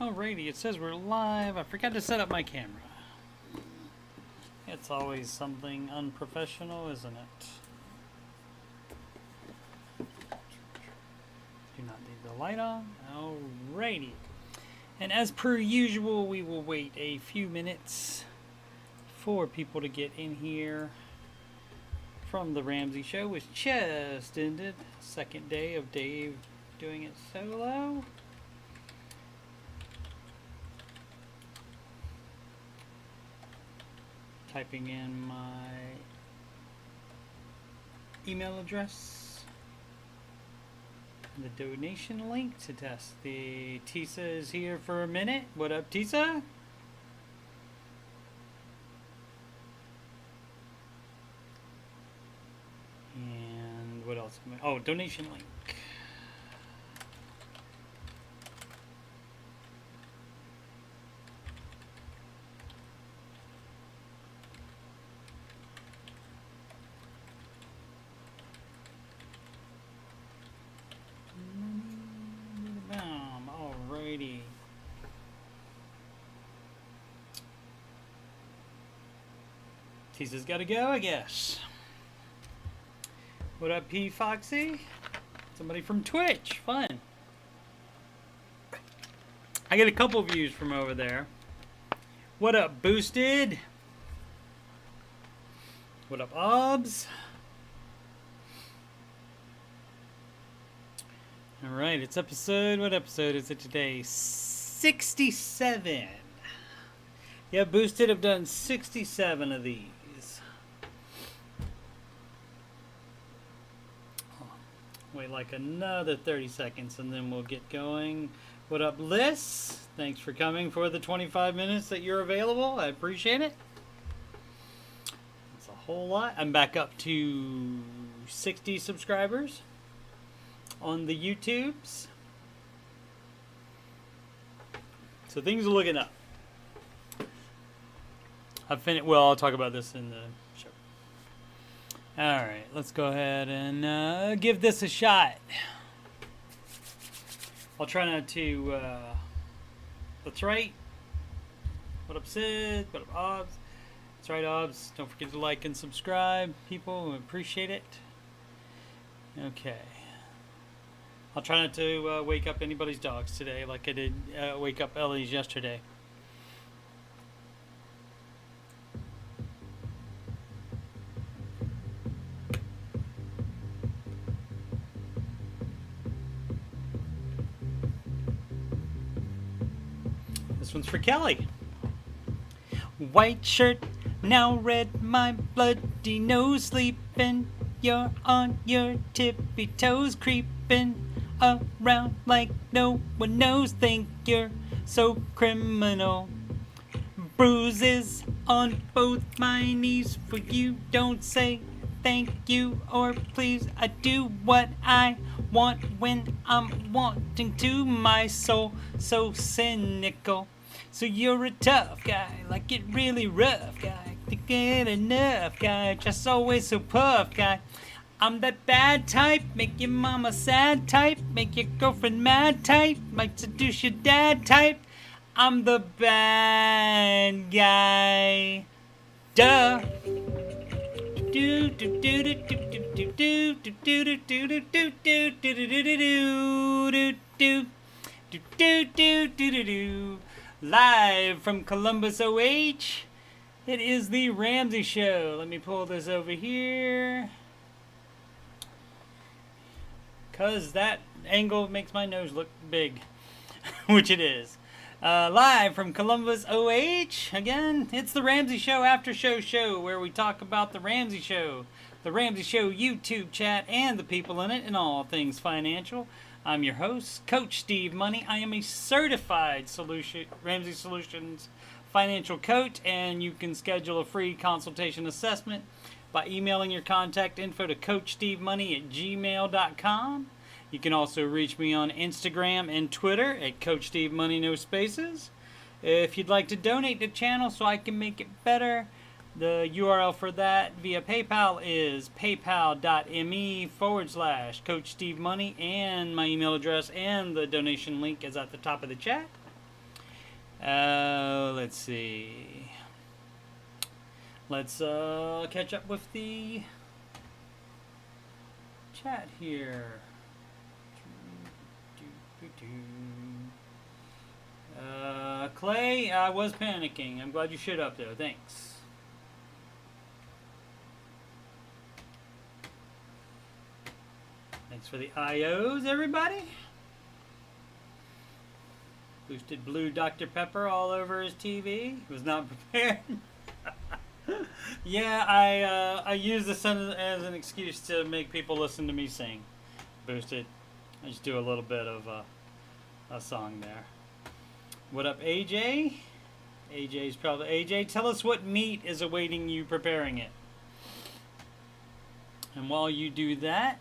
Alrighty, it says we're live. I forgot to set up my camera. It's always something unprofessional, isn't it? Do not need the light on. Alrighty. And as per usual, we will wait a few minutes for people to get in here from the Ramsey show, which just ended. Second day of Dave doing it solo. Typing in my email address, the donation link to test. The Tisa is here for a minute. What up, Tisa? And what else? Oh, donation link. Alrighty. Tisa's gotta go, I guess. What up, P Foxy? Somebody from Twitch. Fun. I get a couple views from over there. What up, Boosted? What up, Obs? Alright, it's episode, what episode is it today? 67. Yeah, Boosted, I've done 67 of these. Wait like another 30 seconds and then we'll get going. What up, Liz? Thanks for coming for the 25 minutes that you're available. I appreciate it. It's a whole lot. I'm back up to 60 subscribers on the YouTubes. So things are looking up. I've finished. Well, I'll talk about this in the show. Alright, let's go ahead and give this a shot. I'll try not to, that's right. What up, Sid? What up, Obs? That's right, Obs. Don't forget to like and subscribe, people. We appreciate it. Okay. I'll try not to wake up anybody's dogs today like I did wake up Ellie's yesterday. This one's for Kelly. White shirt, now red, my bloody nose, sleeping. You're on your tippy toes, creeping around like no one knows. Think you're so criminal. Bruises on both my knees for you. Don't say thank you or please. I do what I want when I'm wanting to. My soul so cynical. So you're a tough guy, like it really rough guy. To get enough guy, just always so puff guy. I'm that bad type, make your mama sad type, make your girlfriend mad type, might seduce your dad type. I'm the bad guy. Duh. Do do do do do do do do do do do do do do do do do. Live from Columbus, OH. It is the Ramsey Show. Let me pull this over here. Because that angle makes my nose look big. Which it is. Live from Columbus, OH. Again, it's the Ramsey Show Aftershow show where we talk about the Ramsey Show. The Ramsey Show YouTube chat and the people in it and all things financial. I'm your host, Coach Steve Money. I am a certified Ramsey Solutions financial coach, and you can schedule a free consultation assessment by emailing your contact info to coachstevemoney@gmail.com. You can also reach me on Instagram and Twitter at Coach Steve Money, no spaces. If you'd like to donate to the channel so I can make it better, the URL for that via PayPal is paypal.me/Coach Steve Money, and my email address and the donation link is at the top of the chat. Let's see. Let's catch up with the chat here. Clay, I was panicking. I'm glad you showed up though. Thanks. Thanks for the IOs, everybody. Boosted blue Dr. Pepper all over his TV. Was not prepared. Yeah, I use this as an excuse to make people listen to me sing. Boosted. I just do a little bit of a song there. What up, AJ? AJ's probably... AJ, tell us what meat is awaiting you preparing it. And while you do that,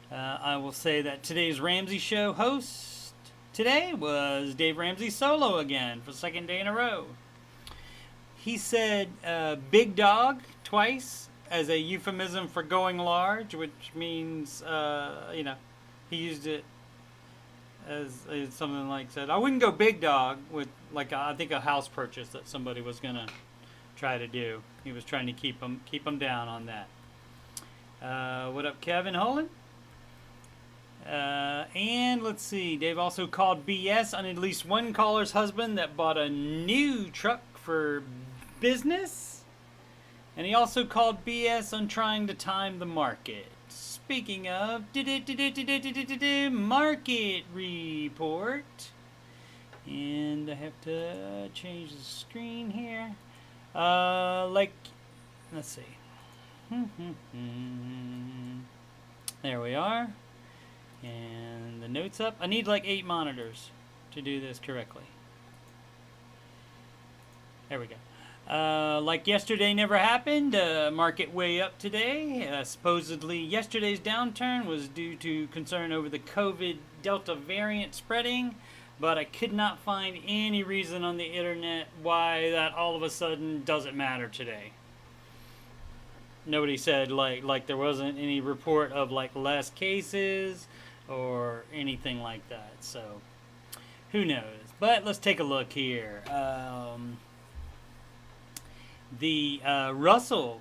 I will say that today's Ramsey Show host today was Dave Ramsey solo again for the second day in a row. He said big dog twice as a euphemism for going large, which means, you know, he used it as something like said, I wouldn't go big dog with, like, I think a house purchase that somebody was going to try to do. He was trying to keep them down on that. What up, Kevin Holland? And let's see, Dave also called BS on at least one caller's husband that bought a new truck for business. And he also called BS on trying to time the market. Speaking of market report, and I have to change the screen here. Like, let's see. There we are. And the notes up. I need like 8 monitors to do this correctly. There we go. Like yesterday never happened, market way up today. Supposedly yesterday's downturn was due to concern over the COVID Delta variant spreading, but I could not find any reason on the internet why that all of a sudden doesn't matter today. Nobody said like there wasn't any report of like less cases or anything like that, so who knows. But let's take a look here. The Russell,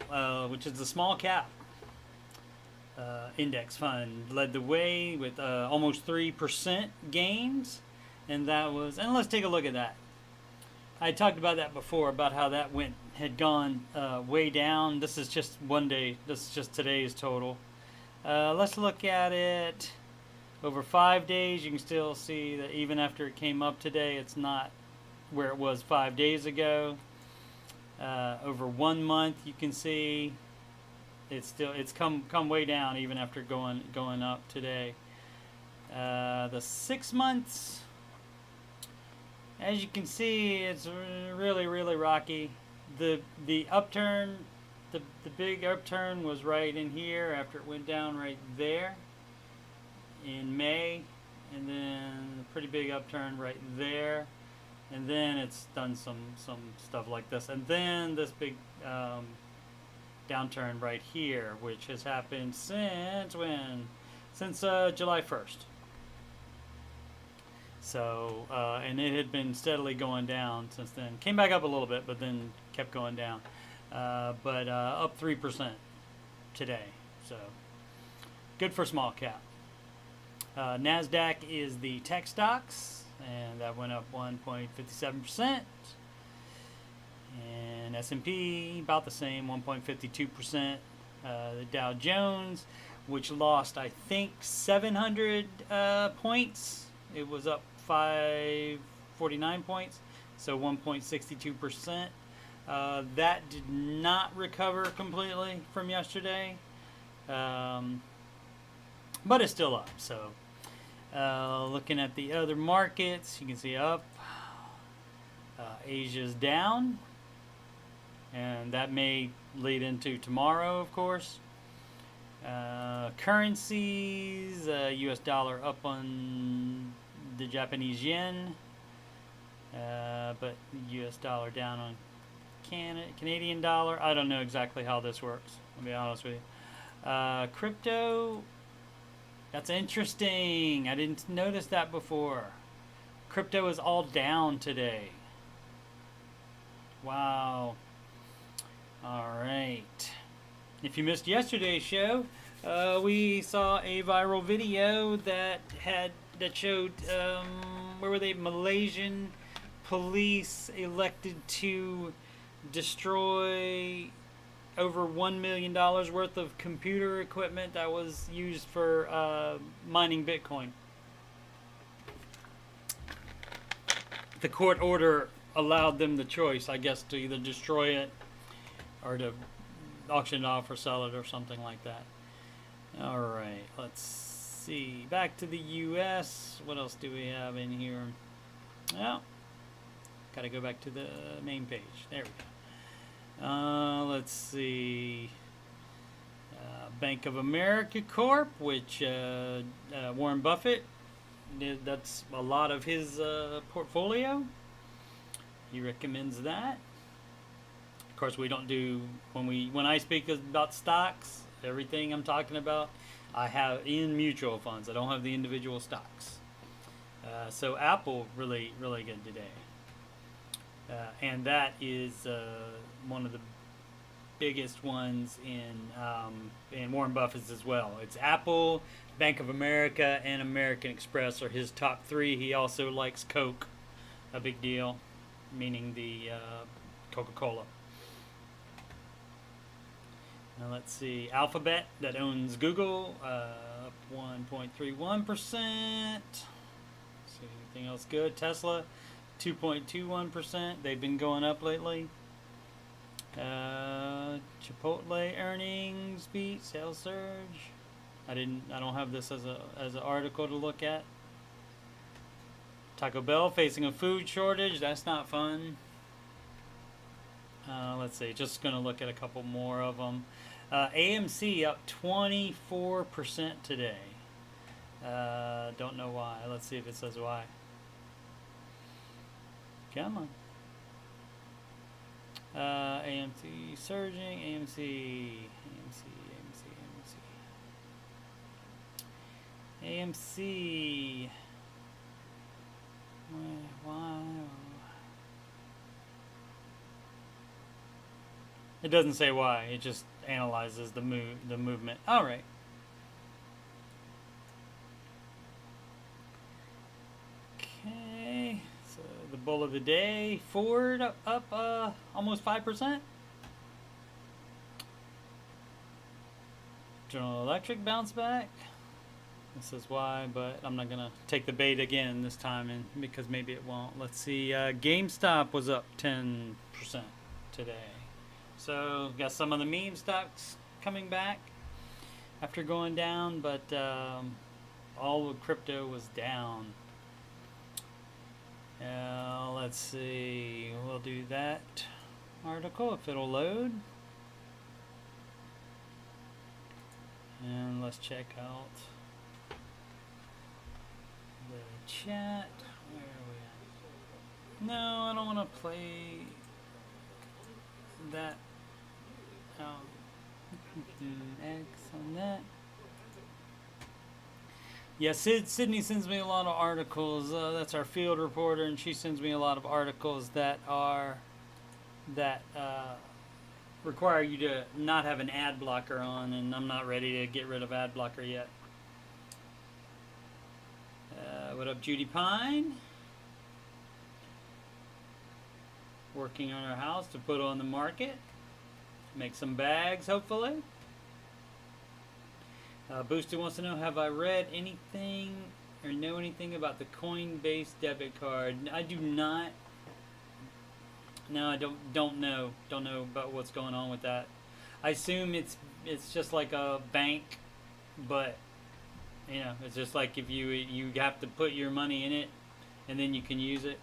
which is the small cap index fund, led the way with almost 3% gains, and that was. And let's take a look at that. I talked about that before, about how that had gone way down. This is just one day. This is just today's total. Let's look at it over 5 days. You can still see that even after it came up today, it's not where it was 5 days ago. Over 1 month, you can see it's come way down even after going up today. The 6 months, as you can see, it's really rocky. The upturn, the big upturn was right in here after it went down right there in May, and then a pretty big upturn right there. And then it's done some stuff like this. And then this big downturn right here, which has happened since when? Since July 1st. So, and it had been steadily going down since then. Came back up a little bit, but then kept going down. But up 3% today. So, good for small cap. NASDAQ is the tech stocks. And that went up 1.57%. And S&P about the same, 1.52%. The Dow Jones, which lost I think 700 points. It was up 549 points, so 1.62%. That did not recover completely from yesterday, but it's still up. So. Looking at the other markets, you can see up. Asia's down, and that may lead into tomorrow, of course. Currencies, US dollar up on the Japanese yen, but US dollar down on Canadian dollar. I don't know exactly how this works, I'll be honest with you. Crypto, that's interesting. I didn't notice that before. Crypto is all down today. Wow. All right. If you missed yesterday's show, we saw a viral video that showed where were they? Malaysian police elected to destroy over $1 million worth of computer equipment that was used for mining Bitcoin. The court order allowed them the choice, I guess, to either destroy it or to auction it off or sell it or something like that. All right, let's see. Back to the U.S. What else do we have in here? Well, got to go back to the main page. There we go. Let's see. Bank of America Corp, which Warren Buffett, that's a lot of his portfolio. He recommends that. Of course, we don't do when I speak about stocks. Everything I'm talking about, I have in mutual funds. I don't have the individual stocks. So Apple really good today, and that is one of the biggest ones in Warren Buffett's as well. It's Apple, Bank of America, and American Express are his top three. He also likes Coke, a big deal, meaning the Coca-Cola. Now let's see, Alphabet that owns Google, up 1.31%. See anything else good? Tesla, 2.21%. They've been going up lately. Chipotle earnings beat, sales surge. I don't have this as an article to look at. Taco Bell facing a food shortage. That's not fun. Let's see. Just gonna look at a couple more of them. AMC up 24% today. Don't know why. Let's see if it says why. Come on. AMC surging. AMC. Why? It doesn't say why. It just analyzes the movement. All right. Okay. So the bull of the day, Ford up almost 5%. General Electric bounce back. This is why, but I'm not gonna take the bait again this time, and because maybe it won't. Let's see. GameStop was up 10% today. So got some of the meme stocks coming back after going down, but all of crypto was down. Let's see. We'll do that article if it'll load. And let's check out the chat. Where are we at? No, I don't want to play that. X on that. Yeah, Sydney sends me a lot of articles. That's our field reporter, and she sends me a lot of articles that require you to not have an ad blocker on, and I'm not ready to get rid of ad blocker yet. What up, Judy Pine? Working on our house to put on the market. Make some bags, hopefully. Booster wants to know, have I read anything or know anything about the Coinbase debit card? I do not. No, I don't know. Don't know about what's going on with that. I assume it's just like a bank, but you know, it's just like if you have to put your money in it, and then you can use it.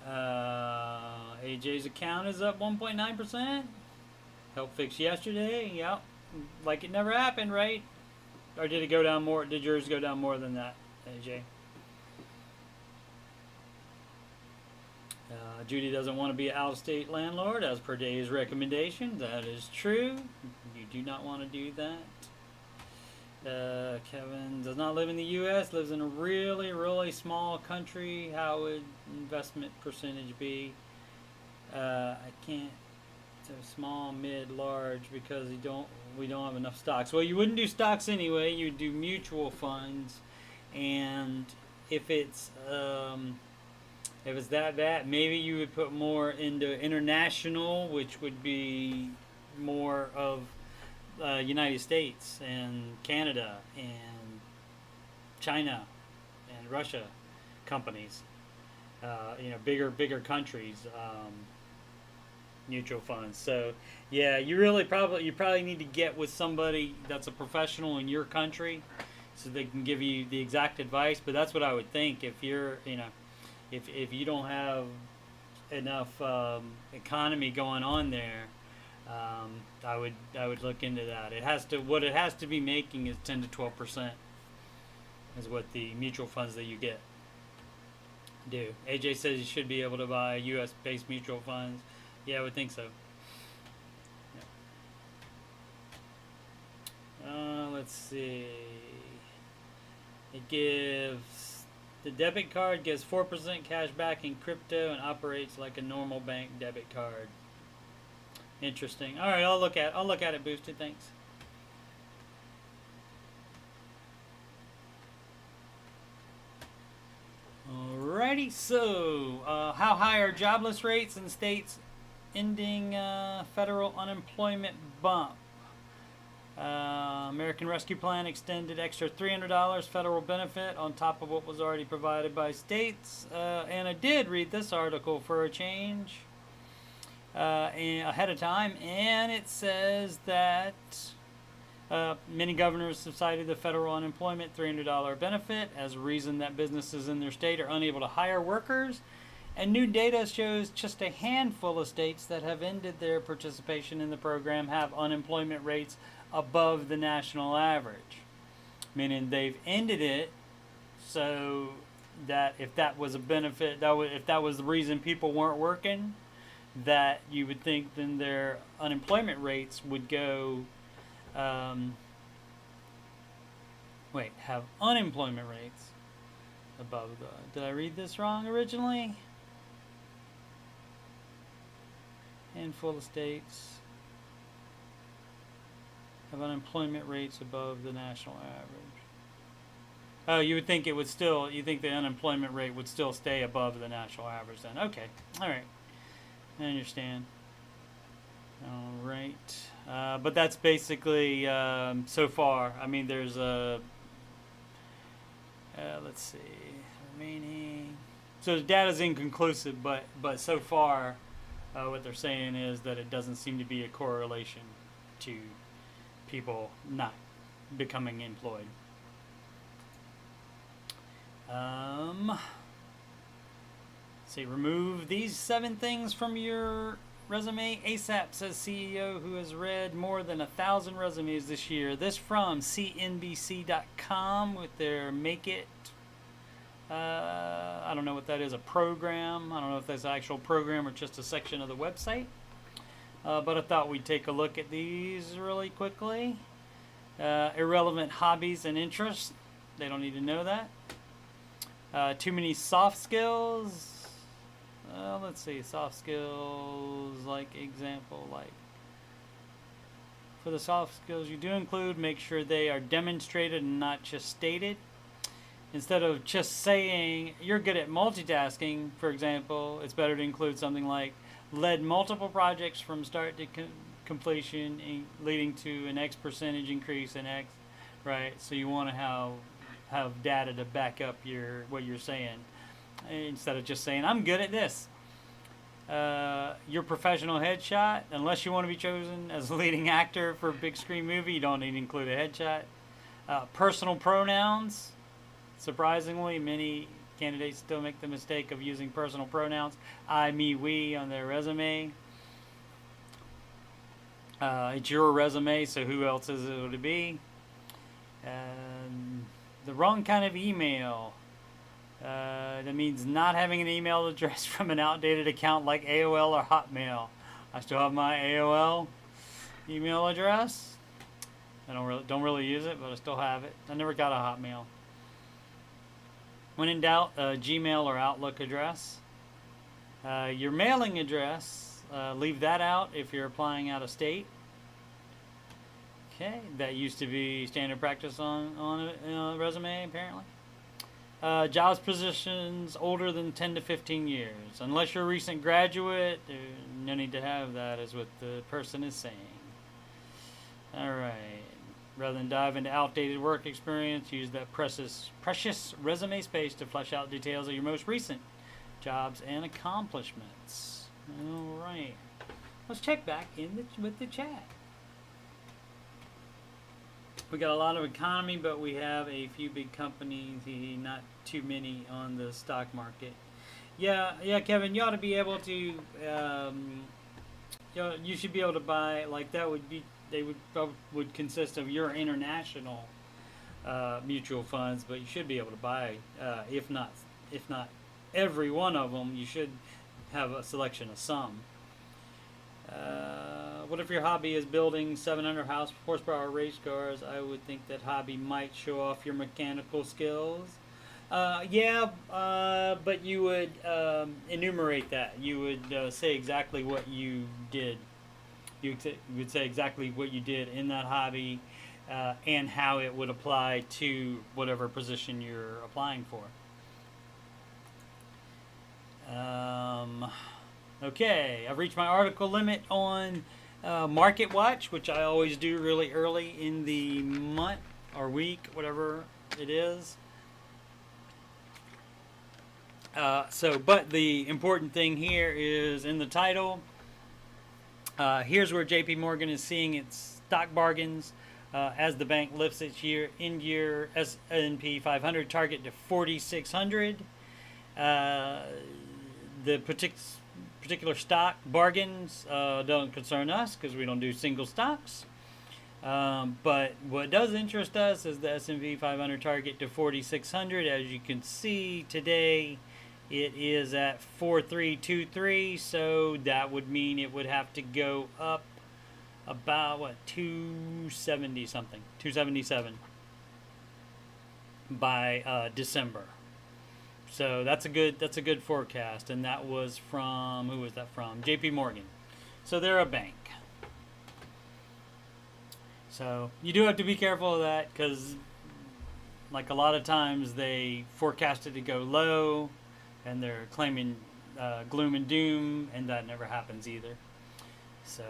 AJ's account is up 1.9%. Help fix yesterday. Yep. Like it never happened, right? Or did it go down more? Did yours go down more than that, AJ? Judy doesn't want to be an out-of-state landlord as per Dave's recommendation. That is true. You do not want to do that. Kevin does not live in the U.S., lives in a really, really small country. How would investment percentage be? I can't. So small, mid, large, because we don't have enough stocks. Well, you wouldn't do stocks anyway. You'd do mutual funds, and if it's that bad, maybe you would put more into international, which would be more of United States and Canada and China and Russia companies. Bigger countries. Mutual funds. So yeah, you probably need to get with somebody that's a professional in your country, so they can give you the exact advice. But that's what I would think if you're if you don't have enough economy going on there. I would look into that. It has to be making is 10 to 12% is what the mutual funds that you get do. AJ says you should be able to buy U.S. based mutual funds. Yeah, I would think so. Yeah. Let's see. The debit card gives 4% cash back in crypto and operates like a normal bank debit card. Interesting. All right, I'll look at it. Boosted. Thanks. Alrighty. So, how high are jobless rates in states ending federal unemployment bump? American Rescue Plan extended extra $300 federal benefit on top of what was already provided by states. And I did read this article for a change ahead of time, and it says that many governors have cited the federal unemployment $300 benefit as a reason that businesses in their state are unable to hire workers. And new data shows just a handful of states that have ended their participation in the program have unemployment rates above the national average. Meaning they've ended it so that if that was a benefit, if that was the reason people weren't working, that you would think then their unemployment rates would go, have unemployment rates above the, did I read this wrong originally? Handful of states have unemployment rates above the national average. Oh, you would think you think the unemployment rate would still stay above the national average then. Okay, all right, I understand. All right, but that's basically so far. I mean, there's a, let's see, remaining. So the data's inconclusive, but so far, what they're saying is that it doesn't seem to be a correlation to people not becoming employed. Say remove these 7 things from your resume ASAP, says CEO who has read more than 1,000 resumes this year. This from CNBC.com with their Make It. I don't know what that is, a program. I don't know if that's an actual program or just a section of the website. But I thought we'd take a look at these really quickly. Irrelevant hobbies and interests. They don't need to know that. Too many soft skills. Let's see, soft skills, like example, like for the soft skills you do include, make sure they are demonstrated and not just stated. Instead of just saying you're good at multitasking, for example, it's better to include something like led multiple projects from start to completion, leading to an X percentage increase in X, right? So you want to have data to back up what you're saying, instead of just saying I'm good at this. Your professional headshot, unless you want to be chosen as a leading actor for a big screen movie, you don't need to include a headshot. Personal pronouns. Surprisingly, many candidates still make the mistake of using personal pronouns, I, me, we, on their resume. It's your resume, so who else is it to be? The wrong kind of email. That means not having an email address from an outdated account like AOL or Hotmail. I still have my AOL email address. I don't really use it, but I still have it. I never got a Hotmail. When in doubt, Gmail or Outlook address. Your mailing address, leave that out if you're applying out of state. Okay, that used to be standard practice on a resume, apparently. Jobs positions older than 10 to 15 years. Unless you're a recent graduate, no need to have that, is what the person is saying. Alright. Rather than dive into outdated work experience, use that precious resume space to flesh out details of your most recent jobs and accomplishments. Alright. Let's check back with the chat. We got a lot of economy, but we have a few big companies, not too many on the stock market. Yeah, Kevin, you ought to be able to, you should be able to buy, like that would be, they would consist of your international mutual funds, but you should be able to buy, if not every one of them, you should have a selection of some. What if your hobby is building 700 horsepower race cars? I would think that hobby might show off your mechanical skills. But you would enumerate that. You would say exactly what you did. You would say exactly what you did in that hobby and how it would apply to whatever position you're applying for. Okay, I've reached my article limit on Market Watch, which I always do really early in the month or week, whatever it is. But the important thing here is in the title. Here's where JP Morgan is seeing its stock bargains as the bank lifts its end-year S&P 500 target to 4,600. The particular stock bargains don't concern us because we don't do single stocks. But what does interest us is the S&P 500 target to 4,600. As you can see today, it is at 4,323, so that would mean it would have to go up about 270 something, 277 by December. So that's a good forecast, and that was from, who was that from? JP Morgan. So they're a bank. So you do have to be careful of that because, like a lot of times, they forecast it to go low, and they're claiming gloom and doom, and that never happens either. So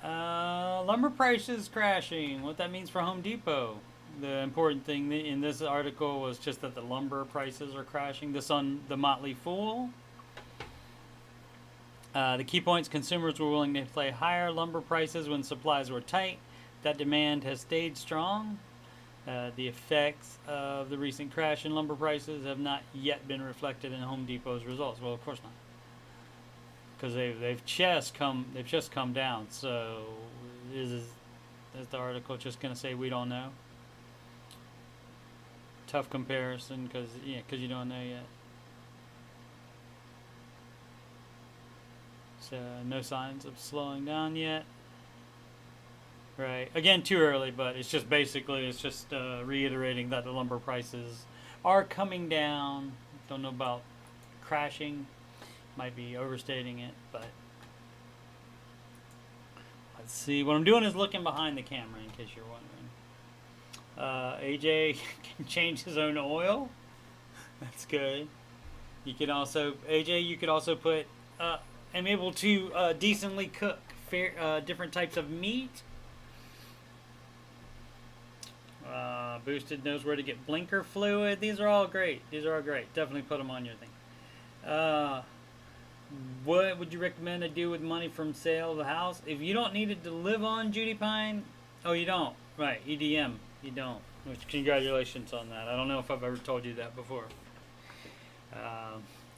lumber prices crashing. What that means for Home Depot. The important thing in this article was just that the lumber prices are crashing. This on the Motley Fool. The key points: consumers were willing to pay higher lumber prices when supplies were tight. That demand has stayed strong. The effects of the recent crash in lumber prices have not yet been reflected in Home Depot's results. Well, of course not, because they've just come down. So is the article just going to say we don't know? Tough comparison because you don't know yet. So no signs of slowing down yet. Right. Again, too early, but it's just reiterating that the lumber prices are coming down. Don't know about crashing. Might be overstating it, but let's see. What I'm doing is looking behind the camera in case you're wondering. AJ can change his own oil. That's good. You could also, AJ, you could also put, I'm able to decently cook different types of meat. Boosted knows where to get blinker fluid. These are all great. Definitely put them on your thing. What would you recommend I do with money from sale of the house? If you don't need it to live on, Judy Pine. Oh, you don't. Right, EDM. You don't. Which, congratulations on that. I don't know if I've ever told you that before.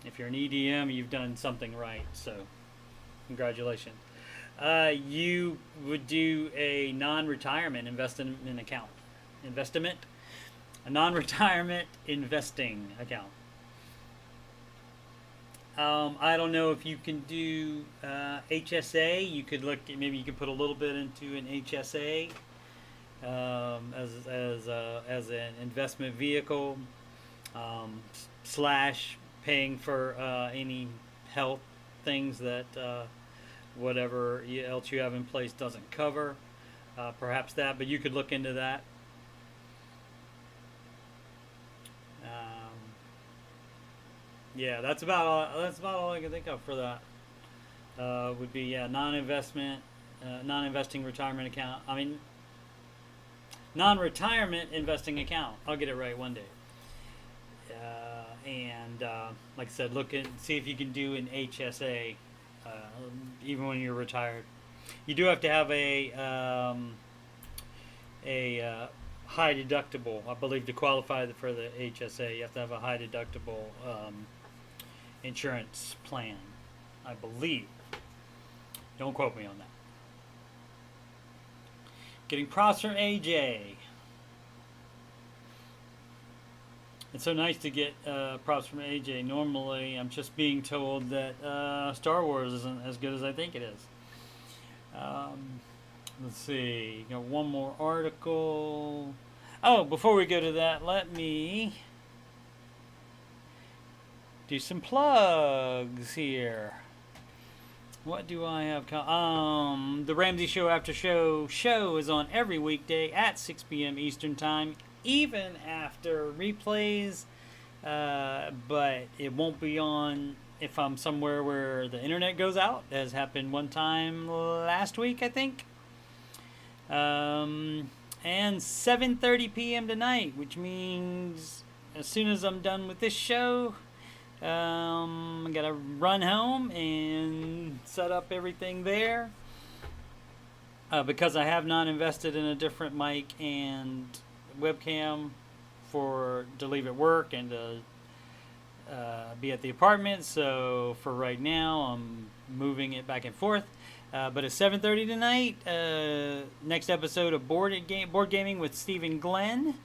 If you're an EDM, you've done something right. So, congratulations. You would do a non-retirement investment account. A non-retirement investing account. I don't know if you can do HSA. You could look. Maybe you could put a little bit into an HSA as an investment vehicle / paying for any health things that whatever else you have in place doesn't cover. Perhaps that, but you could look into that. Yeah, that's about all I can think of for that. Would be non-investing retirement account. I mean, non-retirement investing account. I'll get it right one day. And like I said, look and see if you can do an HSA, even when you're retired. You do have to have a high deductible, I believe, to qualify for the HSA. You have to have a high deductible insurance plan, I believe. Don't quote me on that. Getting props from AJ. It's so nice to get props from AJ. Normally, I'm just being told that Star Wars isn't as good as I think it is. Let's see. Got one more article. Oh, before we go to that, let me do some plugs here. What do I have? The Ramsey Show Aftershow show is on every weekday at 6 p.m. Eastern Time, even after replays. But it won't be on if I'm somewhere where the internet goes out, as happened one time last week, I think. And 7:30 p.m. tonight, which means as soon as I'm done with this show, I gotta run home and set up everything there, because I have not invested in a different mic and webcam to leave at work and to be at the apartment. So for right now, I'm moving it back and forth. But at 7:30 tonight, next episode of Board Gaming with Stephen Glenn.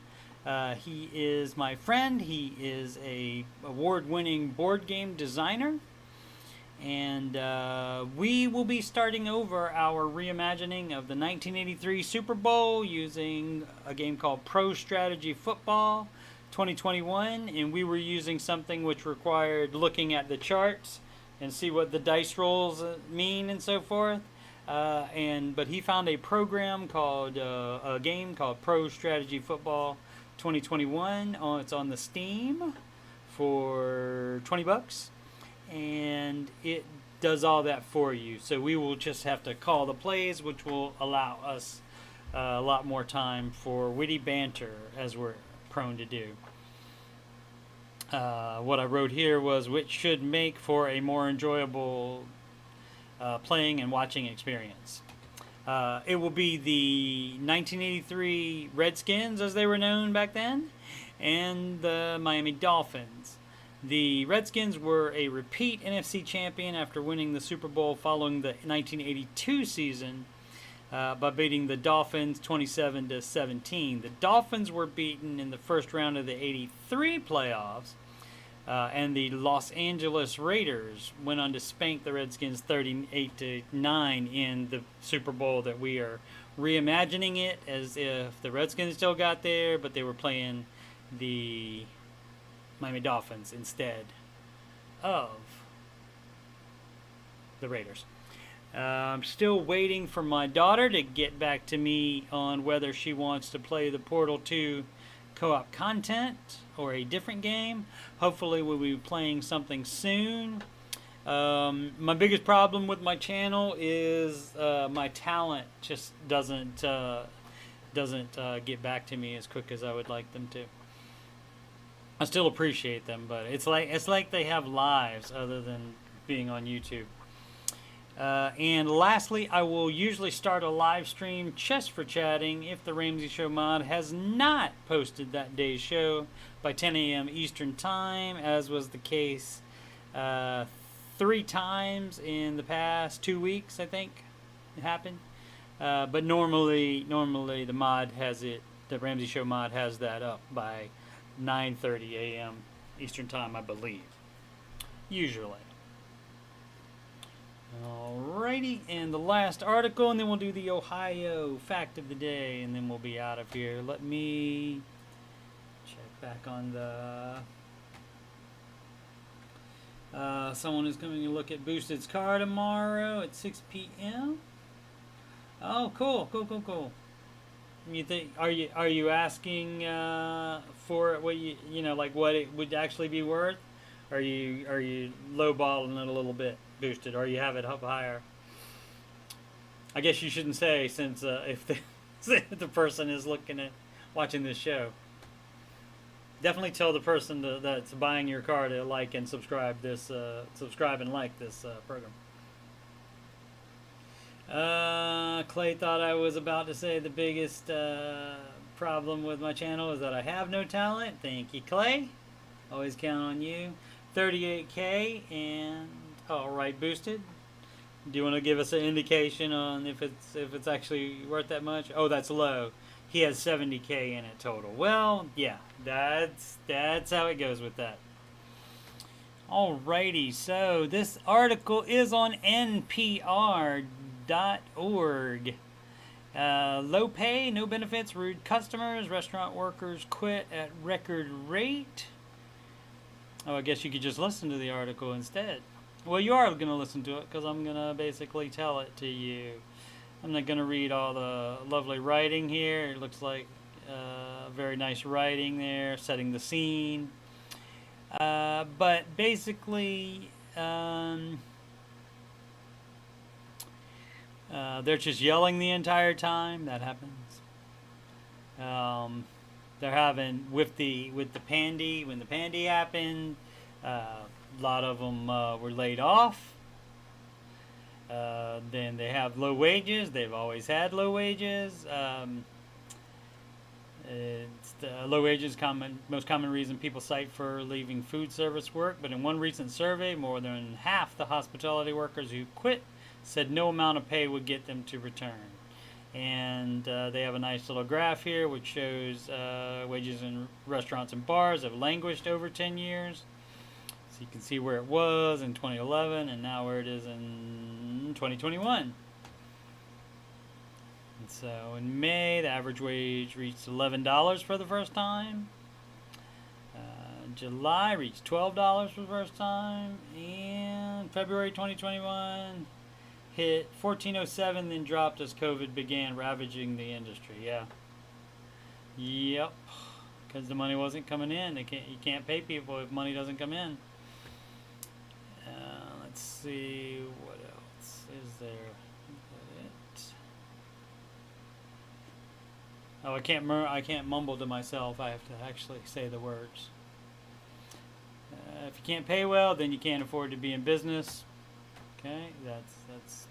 He is my friend. He is a award-winning board game designer, and we will be starting over our reimagining of the 1983 Super Bowl using a game called Pro Strategy Football 2021, and we were using something which required looking at the charts and see what the dice rolls mean and so forth. But he found a program called a game called Pro Strategy Football 2021. It's on the Steam for $20, and it does all that for you. So we will just have to call the plays, which will allow us a lot more time for witty banter, as we're prone to do. What I wrote here was which should make for a more enjoyable playing and watching experience. It will be the 1983 Redskins, as they were known back then, and the Miami Dolphins. The Redskins were a repeat NFC champion after winning the Super Bowl following the 1982 season by beating the Dolphins 27-17. The Dolphins were beaten in the first round of the 83 playoffs, and the Los Angeles Raiders went on to spank the Redskins 38-9 in the Super Bowl that we are reimagining it as if the Redskins still got there, but they were playing the Miami Dolphins instead of the Raiders. I'm still waiting for my daughter to get back to me on whether she wants to play the Portal 2 co-op content or a different game. Hopefully we'll be playing something soon. My biggest problem with my channel is my talent just doesn't get back to me as quick as I would like them to. I still appreciate them, but it's like they have lives other than being on YouTube. And lastly, I will usually start a live stream just for chatting if the Ramsey Show mod has not posted that day's show by 10 a.m. Eastern Time, as was the case 3 times in the past 2 weeks, I think it happened. But normally the mod has it, the Ramsey Show mod has that up by 9:30 a.m. Eastern Time, I believe. Usually. Alrighty, and the last article, and then we'll do the Ohio fact of the day, and then we'll be out of here. Let me check back on the Someone is coming to look at Boosted's car tomorrow at 6 p.m. Oh, cool, cool, cool, cool. You think are you asking for what you know like what it would actually be worth? Are you lowballing it a little bit, Boosted, or you have it up higher? I guess you shouldn't say since if the if the person is looking at watching this show. Definitely tell the person that's buying your car to like and subscribe and like this program. Clay thought I was about to say the biggest problem with my channel is that I have no talent. Thank you, Clay. Always count on you. 38K and all right, Boosted. Do you want to give us an indication on if it's actually worth that much? Oh, that's low. He has 70K in it total. Well, yeah, that's how it goes with that. Alrighty, so this article is on NPR.org. Low pay, no benefits, rude customers, restaurant workers quit at record rate. Oh, I guess you could just listen to the article instead. Well, you are going to listen to it because I'm going to basically tell it to you. I'm not going to read all the lovely writing here. It looks like very nice writing there, setting the scene. But basically, they're just yelling the entire time. That happens. They're having with the pandy when the pandy happened. A lot of them were laid off. Then they have low wages. They've always had low wages. It's the low wages most common reason people cite for leaving food service work. But in one recent survey, more than half the hospitality workers who quit said no amount of pay would get them to return. And they have a nice little graph here which shows wages in restaurants and bars have languished over 10 years. So you can see where it was in 2011 and now where it is in 2021. And so in May, the average wage reached $11 for the first time. July reached $12 for the first time. And February 2021 hit 1407, then dropped as COVID began ravaging the industry. Yeah. Yep. Because the money wasn't coming in. You can't pay people if money doesn't come in. Let's see what else is there. Oh, I can't mumble to myself. I have to actually say the words. If you can't pay well, then you can't afford to be in business. Okay, that's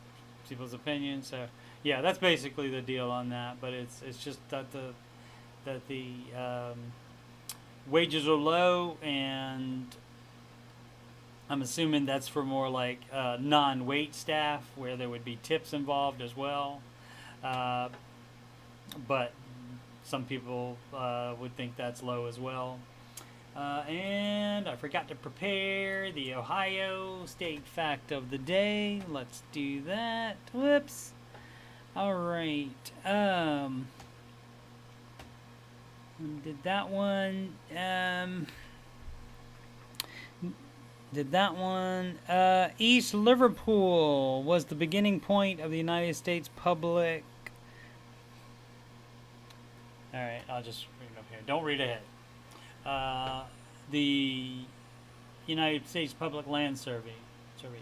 people's opinion. So yeah, that's basically the deal on that. But it's just that the wages are low, and I'm assuming that's for more like non-wait staff where there would be tips involved as well. But some people would think that's low as well. And I forgot to prepare the Ohio State fact of the day. Let's do that. Whoops. All right. Did that one. East Liverpool was the beginning point of the United States public. All right, I'll just read it up here. Don't read ahead. The United States Public Land Survey,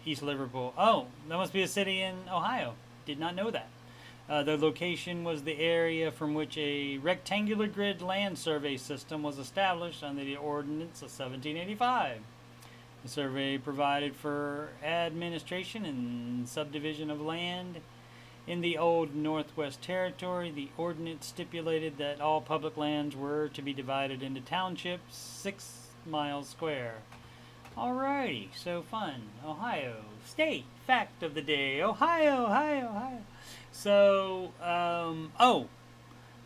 East Liverpool. Oh, that must be a city in Ohio. Did not know that. The location was the area from which a rectangular grid land survey system was established under the Ordinance of 1785. The survey provided for administration and subdivision of land in the old Northwest Territory. The ordinance stipulated that all public lands were to be divided into townships 6 miles square. Alrighty, so fun. Ohio State fact of the day. Ohio. So,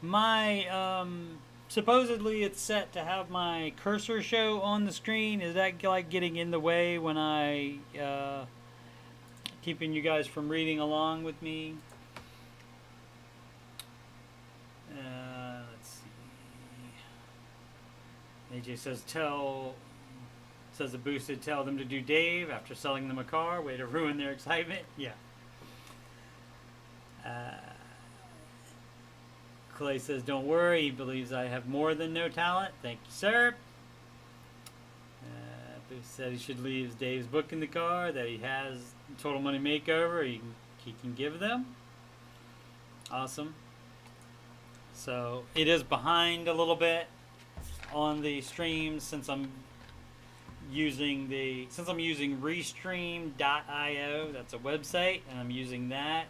my, supposedly it's set to have my cursor show on the screen. Is that like getting in the way when I, keeping you guys from reading along with me? Let's see. AJ says, tell Says the boosted tell them to do Dave after selling them a car. Way to ruin their excitement. Yeah. Clay says, don't worry. He believes I have more than no talent. Thank you, sir. Boost said he should leave Dave's book in the car, that he has Total Money Makeover he can give them. Awesome. So it is behind a little bit on the streams since I'm using Restream.io. That's a website, and I'm using that.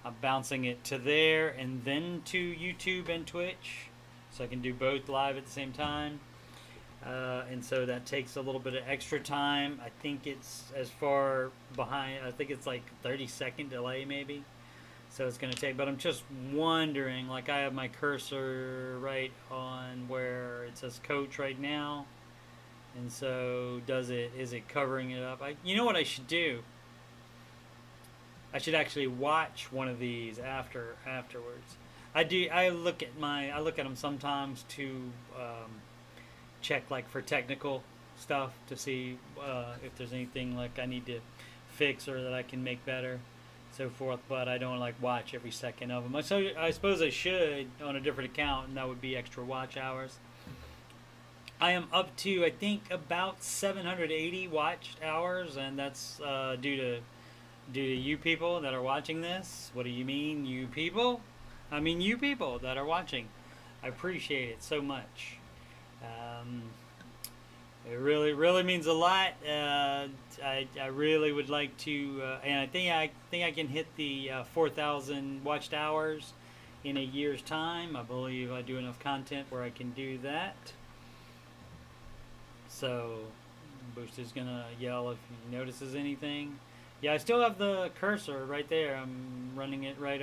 I'm bouncing it to there and then to YouTube and Twitch, so I can do both live at the same time. And so that takes a little bit of extra time. I think it's as far behind. I think it's like 30-second delay maybe. So it's going to take. But I'm just wondering. Like I have my cursor right on where it says Coach right now, and so is it covering it up? You know what I should do? I should actually watch one of these afterwards. I look at them sometimes to check like for technical stuff to see if there's anything like I need to fix or that I can make better, so forth. But I don't like watch every second of them. So I suppose I should on a different account, and that would be extra watch hours. I am up to I think about 780 watched hours, and that's due to you people that are watching this. What do you mean, you people? I mean you people that are watching. I appreciate it so much. It really means a lot. I really would like to, and I think I can hit the 4,000 watched hours in a year's time. I believe I do enough content where I can do that. So Booster's gonna yell if he notices anything. Yeah, I still have the cursor right there. I'm running it right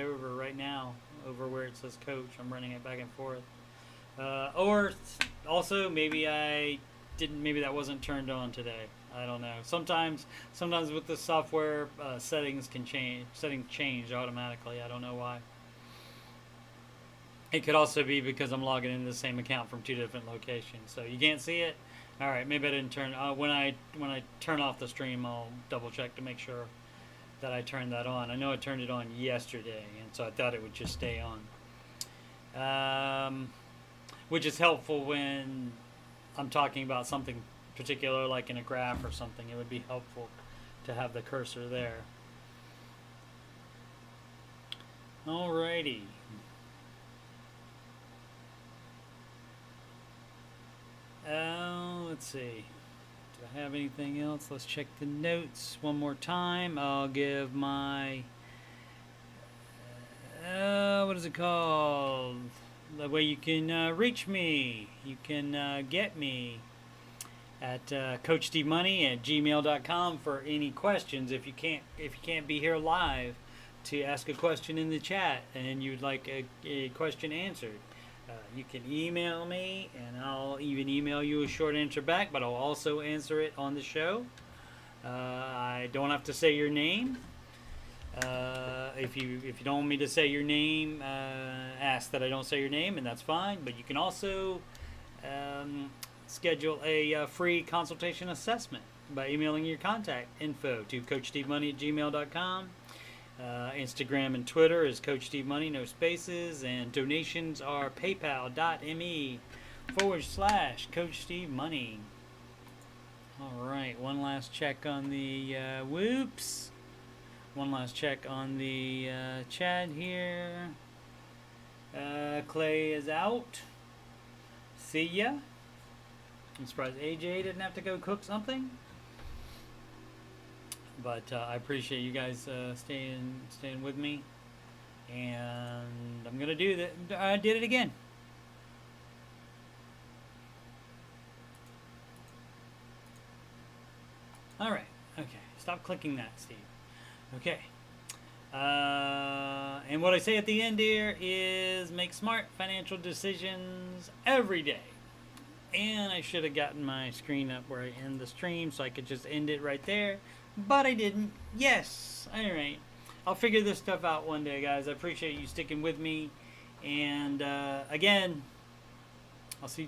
now, over where it says Coach. I'm running it back and forth. Or also maybe maybe that wasn't turned on today. I don't know. Sometimes with the software, settings change automatically. I don't know why. It could also be because I'm logging into the same account from two different locations, so you can't see it. All right, maybe I didn't turn. When I turn off the stream, I'll double check to make sure that I turned that on. I know I turned it on yesterday, and so I thought it would just stay on. Which is helpful when I'm talking about something particular, like in a graph or something. It would be helpful to have the cursor there. Alrighty. Let's see. Do I have anything else? Let's check the notes one more time. I'll give my what is it called? The way you can reach me. You can get me at CoachSteveMoney@gmail.com for any questions. If you can't be here live to ask a question in the chat and you'd like a question answered, you can email me, and I'll even email you a short answer back, but I'll also answer it on the show. I don't have to say your name. If you don't want me to say your name, ask that I don't say your name, and that's fine. But you can also schedule a free consultation assessment by emailing your contact info to CoachSteveMoney@gmail.com. Instagram and Twitter is Coach Steve Money, no spaces, and donations are PayPal.me/Coach Steve Money. All right, one last check on the whoops. One last check on the chat here. Clay is out. See ya. I'm surprised AJ didn't have to go cook something. But I appreciate you guys staying with me, and I'm gonna do that. I did it again. All right. Okay. Stop clicking that, Steve. Okay. And what I say at the end here is make smart financial decisions every day. And I should have gotten my screen up where I end the stream so I could just end it right there. But I didn't. Yes. All right. I'll figure this stuff out one day, guys. I appreciate you sticking with me. And again, I'll see